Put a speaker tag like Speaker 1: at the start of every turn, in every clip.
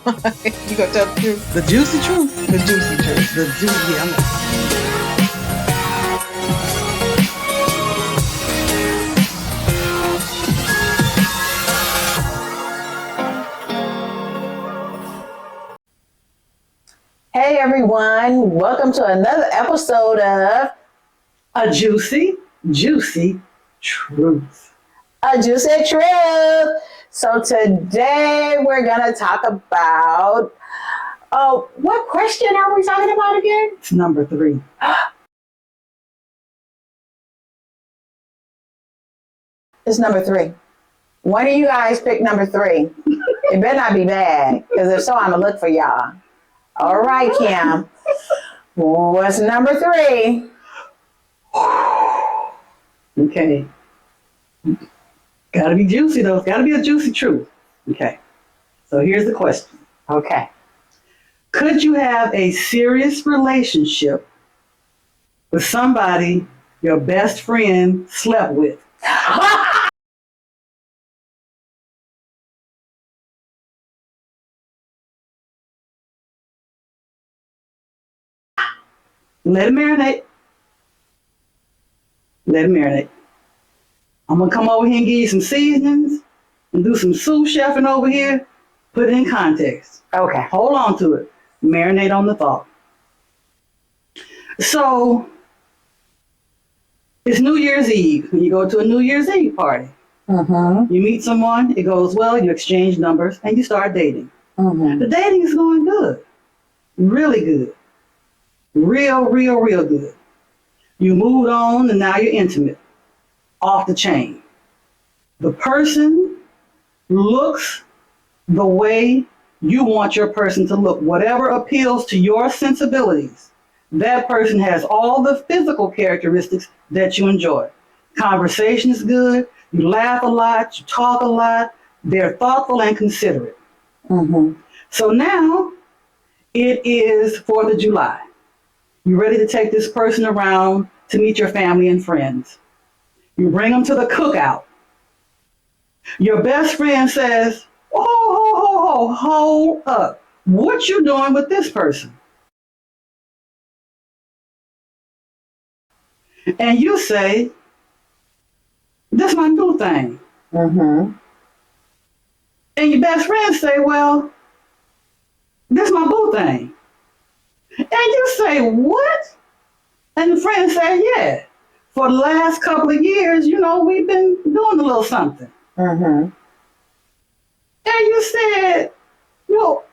Speaker 1: You gonna tell the truth?
Speaker 2: The juicy truth.
Speaker 1: The juicy truth.
Speaker 2: The juicy. Yeah.
Speaker 3: Hey everyone, welcome to another episode of
Speaker 2: A juicy truth.
Speaker 3: A Juicy Truth. So today we're gonna talk about, what question are we talking about again?
Speaker 2: It's number 3.
Speaker 3: It's number 3. One of you guys pick number 3. It better not be bad, because if so, I'm gonna look for y'all. All right, Kim. What's number 3?
Speaker 2: Okay. Gotta be juicy though. It's gotta be a juicy truth. Okay. So here's the question.
Speaker 3: Okay.
Speaker 2: Could you have a serious relationship with somebody your best friend slept with? Let it marinate. Let it marinate. I'm gonna come over here and give you some seasonings and do some sous chefing over here. Put it in context.
Speaker 3: Okay.
Speaker 2: Hold on to it. Marinate on the thought. So it's New Year's Eve. When you go to a New Year's Eve party,
Speaker 3: Mm-hmm.
Speaker 2: you meet someone, it goes well, you exchange numbers, and you start dating.
Speaker 3: Mm-hmm.
Speaker 2: The dating is going good. Really good. Real good. You moved on and now you're intimate. Off the chain. The person looks the way you want your person to look. Whatever appeals to your sensibilities, that person has all the physical characteristics that you enjoy. Conversation is good. You laugh a lot. You talk a lot. They're thoughtful and considerate.
Speaker 3: Mm-hmm.
Speaker 2: So now it is 4th of July. You're ready to take this person around to meet your family and friends. You bring them to the cookout. Your best friend says, hold up. What you doing with this person? And you say, this my new thing.
Speaker 3: Mm-hmm.
Speaker 2: And your best friend say, well, this my boo thing. And you say, what? And the friend say, yeah. For the last couple of years, we've been doing a little something.
Speaker 3: Mm-hmm.
Speaker 2: And you said, well,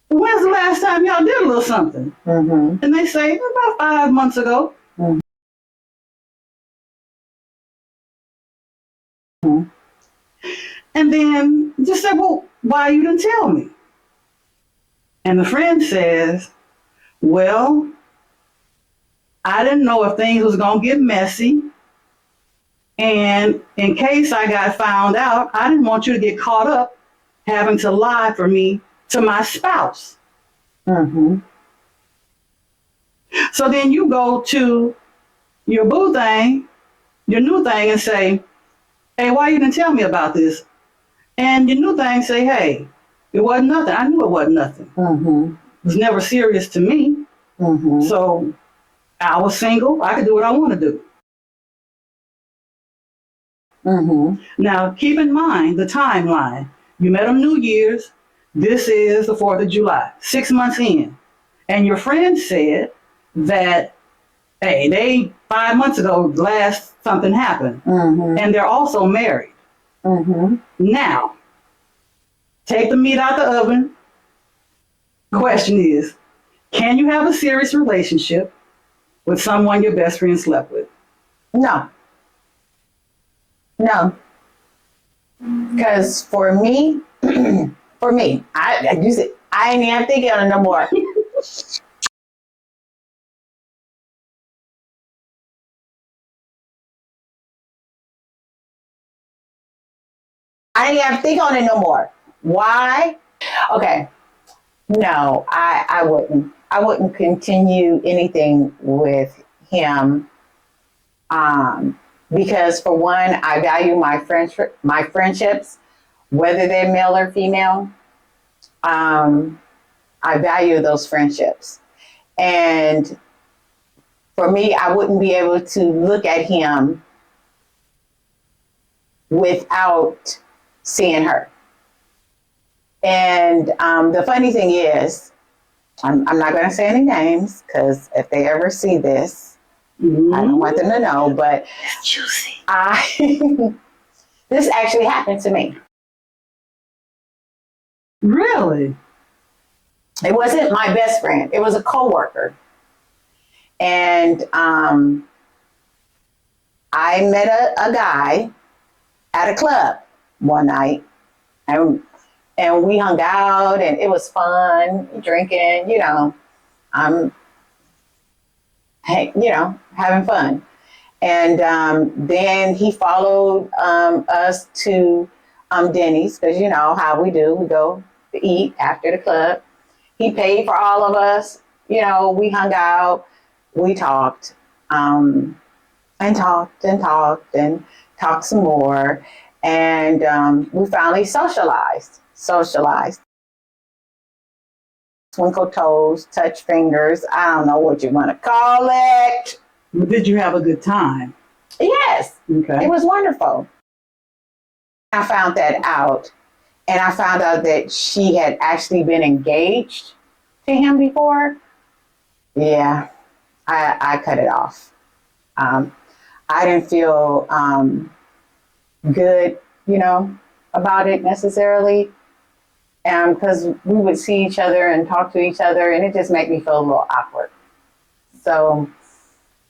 Speaker 2: when's the last time y'all did a little something?
Speaker 3: Mm-hmm.
Speaker 2: And they say, about 5 months ago.
Speaker 3: Mm-hmm.
Speaker 2: And then you just said, well, why you didn't tell me? And the friend says, well, I didn't know if things was going to get messy. And in case I got found out, I didn't want you to get caught up having to lie for me to my spouse.
Speaker 3: Mm-hmm.
Speaker 2: So then you go to your boo thing, your new thing, and say, hey, why you didn't tell me about this? And your new thing say, hey, it wasn't nothing. I knew it wasn't nothing.
Speaker 3: Mm-hmm.
Speaker 2: It was never serious to me.
Speaker 3: Mm-hmm.
Speaker 2: So I was single. I could do what I want to do.
Speaker 3: Mm-hmm.
Speaker 2: Now, keep in mind the timeline. You met on New Year's. This is the 4th of July, 6 months in. And your friend said that, hey, 5 months ago, last something happened.
Speaker 3: Mm-hmm.
Speaker 2: And they're also married.
Speaker 3: Mm-hmm.
Speaker 2: Now, take the meat out the oven. Question is, can you have a serious relationship with someone your best friend slept with?
Speaker 3: No. Because for me, I ain't even thinking on it no more. I ain't even think on it no more. Why? Okay. No, I wouldn't. I wouldn't continue anything with him. Because for one, I value my friendships, whether they're male or female. I value those friendships. And for me, I wouldn't be able to look at him without seeing her. And the funny thing is, I'm not going to say any names because if they ever see this, I don't want them to know, but
Speaker 2: Juicy.
Speaker 3: this actually happened to me.
Speaker 2: Really?
Speaker 3: It wasn't my best friend. It was a coworker. And I met a guy at a club one night, and we hung out, and it was fun, drinking, having fun. And then he followed us to Denny's, because you know how we do. We go to eat after the club. He paid for all of us. We hung out, we talked, and talked some more. And we finally socialized. Twinkle toes, touch fingers. I don't know what you want to call it.
Speaker 2: But did you have a good time?
Speaker 3: Yes.
Speaker 2: Okay.
Speaker 3: It was wonderful. I found that out. And I found out that she had actually been engaged to him before. Yeah, I cut it off. I didn't feel good, about it necessarily. Because we would see each other and talk to each other, and it just made me feel a little awkward.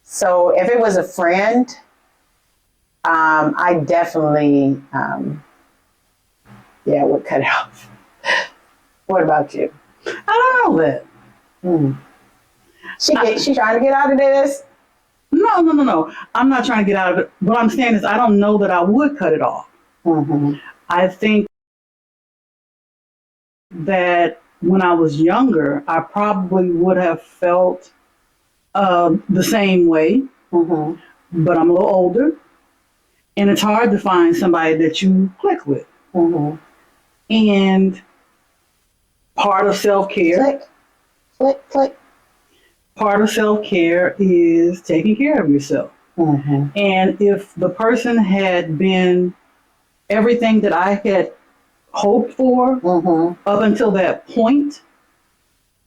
Speaker 3: So if it was a friend, I definitely, would cut it off. What about you?
Speaker 2: I don't know that.
Speaker 3: She trying to get out of this?
Speaker 2: No. I'm not trying to get out of it. What I'm saying is I don't know that I would cut it off.
Speaker 3: Mm-hmm.
Speaker 2: I think that when I was younger, I probably would have felt the same way,
Speaker 3: Mm-hmm.
Speaker 2: but I'm a little older, and it's hard to find somebody that you click with.
Speaker 3: Mm-hmm.
Speaker 2: And part of self-care,
Speaker 3: Click.
Speaker 2: part of self-care is taking care of yourself.
Speaker 3: Mm-hmm.
Speaker 2: And if the person had been everything that I had hoped for
Speaker 3: Mm-hmm.
Speaker 2: up until that point,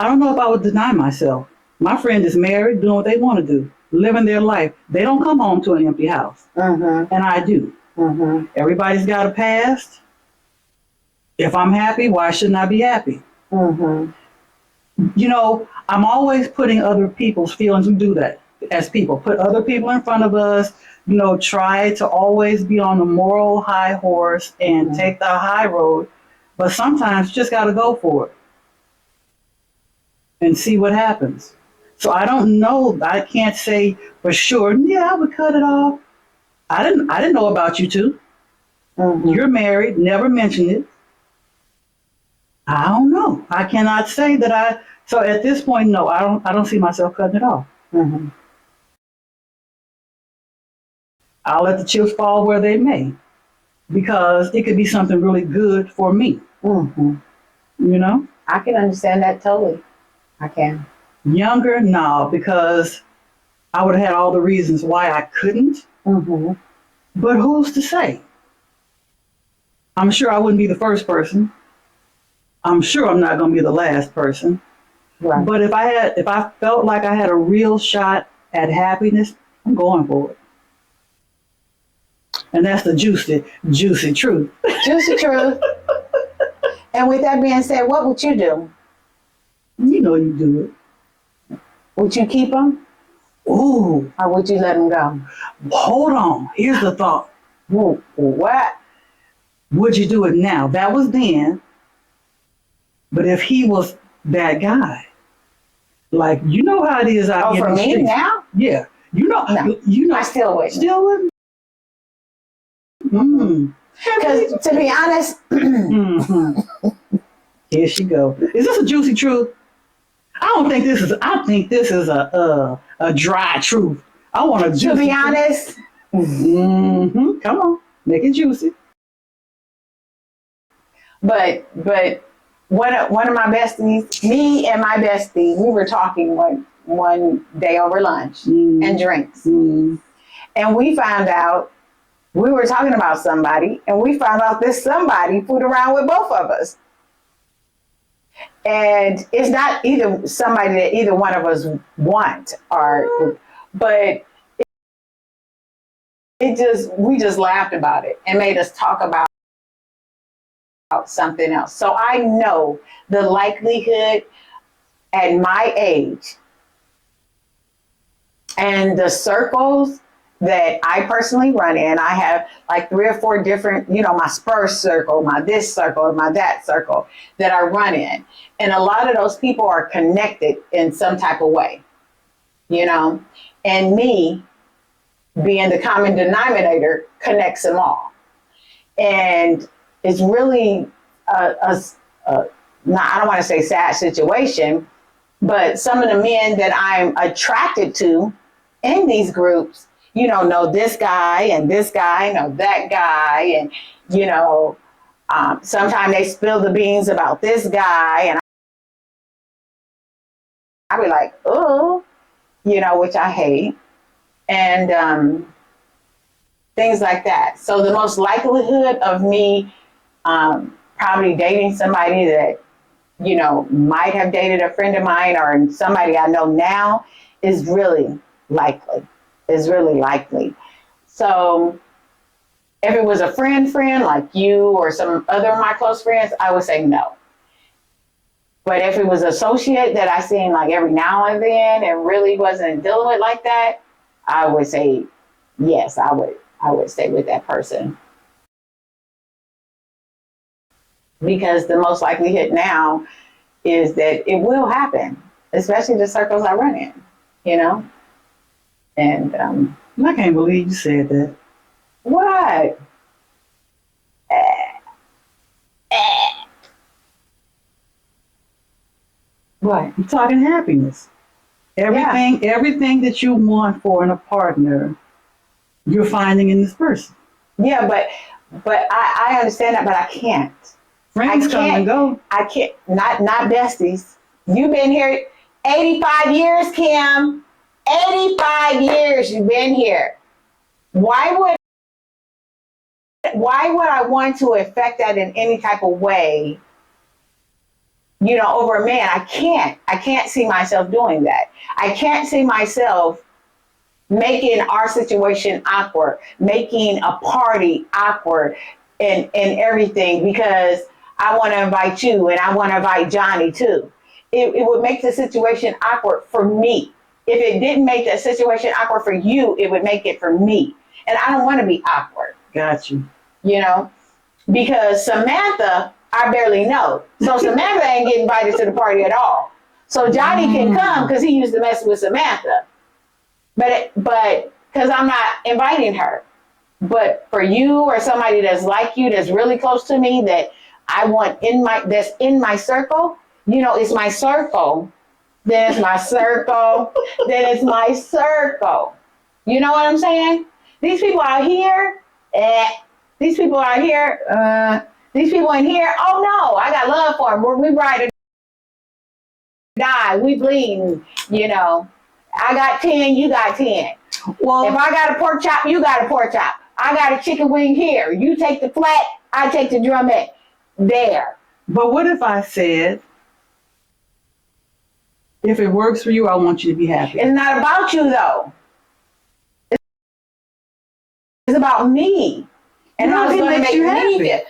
Speaker 2: I don't know if I would deny myself. My friend is married, doing what they want to do, living their life. They don't come home to an empty house,
Speaker 3: Mm-hmm.
Speaker 2: and I do.
Speaker 3: Mm-hmm.
Speaker 2: Everybody's got a past. If I'm happy, why shouldn't I be happy?
Speaker 3: Mm-hmm.
Speaker 2: I'm always putting other people's feelings. We do that as people. Put other people in front of us. Try to always be on the moral high horse and
Speaker 3: Mm-hmm.
Speaker 2: take the high road. But sometimes you just got to go for it and see what happens. So I don't know. I can't say for sure. Yeah, I would cut it off. I didn't know about you two.
Speaker 3: Mm-hmm.
Speaker 2: You're married. Never mentioned it. I don't know. I cannot say that. So at this point, no. I don't see myself cutting it off.
Speaker 3: Mm-hmm.
Speaker 2: I'll let the chips fall where they may, because it could be something really good for me.
Speaker 3: Mm-hmm. I can understand that totally. I can.
Speaker 2: Younger, no, because I would have had all the reasons why I couldn't.
Speaker 3: Mm-hmm.
Speaker 2: But who's to say? I'm sure I wouldn't be the first person. I'm sure I'm not going to be the last person.
Speaker 3: Right.
Speaker 2: But if I felt like I had a real shot at happiness, I'm going for it. And that's the juicy truth.
Speaker 3: Juicy truth. And with that being said, what would you do?
Speaker 2: You know you do it.
Speaker 3: Would you keep them?
Speaker 2: Ooh,
Speaker 3: Or would you let them go?
Speaker 2: hold on. Here's the thought.
Speaker 3: What?
Speaker 2: Would you do it now? That was then. But if he was that guy, like, you know how it is out here
Speaker 3: For
Speaker 2: in the
Speaker 3: me
Speaker 2: streets.
Speaker 3: now?
Speaker 2: Yeah.
Speaker 3: No. I still wouldn't.
Speaker 2: Still wouldn't? Mm.
Speaker 3: Because to be honest,
Speaker 2: Mm-hmm. Here she go. Is this a juicy truth? I think this is a dry truth. I want a juicy
Speaker 3: to be
Speaker 2: truth.
Speaker 3: honest,
Speaker 2: Mm-hmm. Come on, make it juicy.
Speaker 3: but one of my besties, me and my bestie, we were talking one day over lunch and drinks. And we found out, we were talking about somebody, and we found out this somebody fooled around with both of us. And it's not either somebody that either one of us want, but we just laughed about it and made us talk about something else. So I know the likelihood at my age and the circles that I personally run in, I have like 3 or 4 different, my Spurs circle, my this circle, my that circle that I run in. And a lot of those people are connected in some type of way, and me being the common denominator connects them all. And it's really I don't want to say sad situation, but some of the men that I'm attracted to in these groups, know this guy and this guy, know that guy. And, sometimes they spill the beans about this guy. And I be like, oh, which I hate. And things like that. So the most likelihood of me probably dating somebody that, might have dated a friend of mine or somebody I know now is really likely. So if it was a friend like you or some other of my close friends, I would say no. But if it was an associate that I seen like every now and then and really wasn't dealing with like that, I would say yes, I would stay with that person. Because the most likelihood now is that it will happen, especially the circles I run in, And
Speaker 2: I can't believe you said that.
Speaker 3: What? What?
Speaker 2: I'm talking happiness. Everything that you want for in a partner, you're finding in this person.
Speaker 3: Yeah, but I understand that, but I can't.
Speaker 2: Friends come and go.
Speaker 3: I can't. Not besties. You've been here 85 years, Kim. 85 years you've been here. Why would I want to affect that in any type of way? Over a man. I can't see myself doing that. I can't see myself making our situation awkward, making a party awkward and everything because I want to invite you and I want to invite Johnny too. It would make the situation awkward for me. If it didn't make the situation awkward for you, it would make it for me. And I don't want to be awkward.
Speaker 2: Got you.
Speaker 3: Because Samantha, I barely know. So Samantha ain't getting invited to the party at all. So Johnny can come because he used to mess with Samantha. But because I'm not inviting her. But for you or somebody that's like you, that's really close to me, that I want that's in my circle, it's my circle. Then it's my circle. Then it's my circle. You know what I'm saying? These people out here, these people out here, these people in here, oh no, I got love for them. We ride or die. We bleed, I got 10, you got 10. Well, if I got a pork chop, you got a pork chop. I got a chicken wing here. You take the flat, I take the drumette. There.
Speaker 2: But what if I said, if it works for you, I want you to be happy?
Speaker 3: It's not about you though. It's about me. And how it's going to make me feel.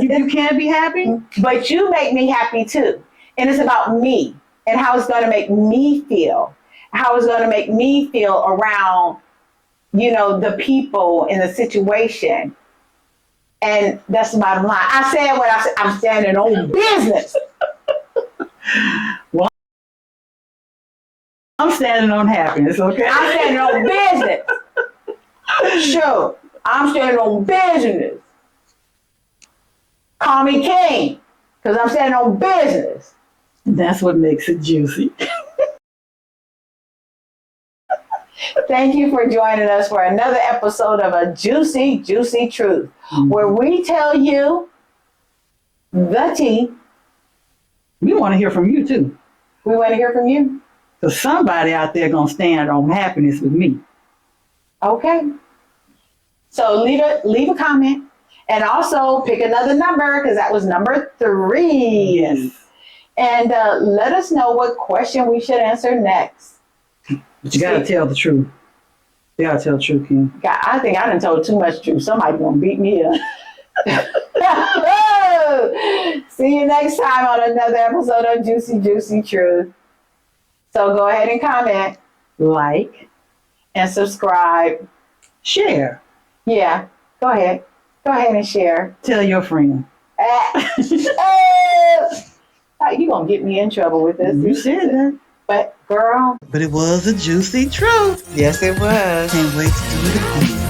Speaker 2: You can't be happy?
Speaker 3: But you make me happy too. And it's about me and how it's going to make me feel. How it's going to make me feel around, the people in the situation. And that's the bottom line. I said what I said. I'm standing on business.
Speaker 2: Well, I'm standing on happiness, okay?
Speaker 3: I'm standing on business. Sure. I'm standing on business. Call me king, because I'm standing on business.
Speaker 2: That's what makes it juicy.
Speaker 3: Thank you for joining us for another episode of A Juicy, Juicy Truth, where we tell you the tea
Speaker 2: We want to hear from you too.
Speaker 3: We want to hear from you.
Speaker 2: Because somebody out there gonna stand on happiness with me.
Speaker 3: Okay. So leave a comment, and also pick another number because that was number 3.
Speaker 2: Yes.
Speaker 3: And let us know what question we should answer next.
Speaker 2: But you gotta tell the truth. You gotta tell the truth, Kim.
Speaker 3: God, I think I done told too much truth. Somebody gonna beat me up. See you next time on another episode of Juicy Juicy Truth. So go ahead and comment,
Speaker 2: Like,
Speaker 3: and subscribe.
Speaker 2: share,
Speaker 3: Yeah, go ahead. Go ahead and share.
Speaker 2: tell your friend.
Speaker 3: You gonna get me in trouble with this.
Speaker 2: You said that.
Speaker 3: But girl,
Speaker 2: But it was a juicy truth.
Speaker 1: Yes, it was.
Speaker 2: Can't wait to do it again.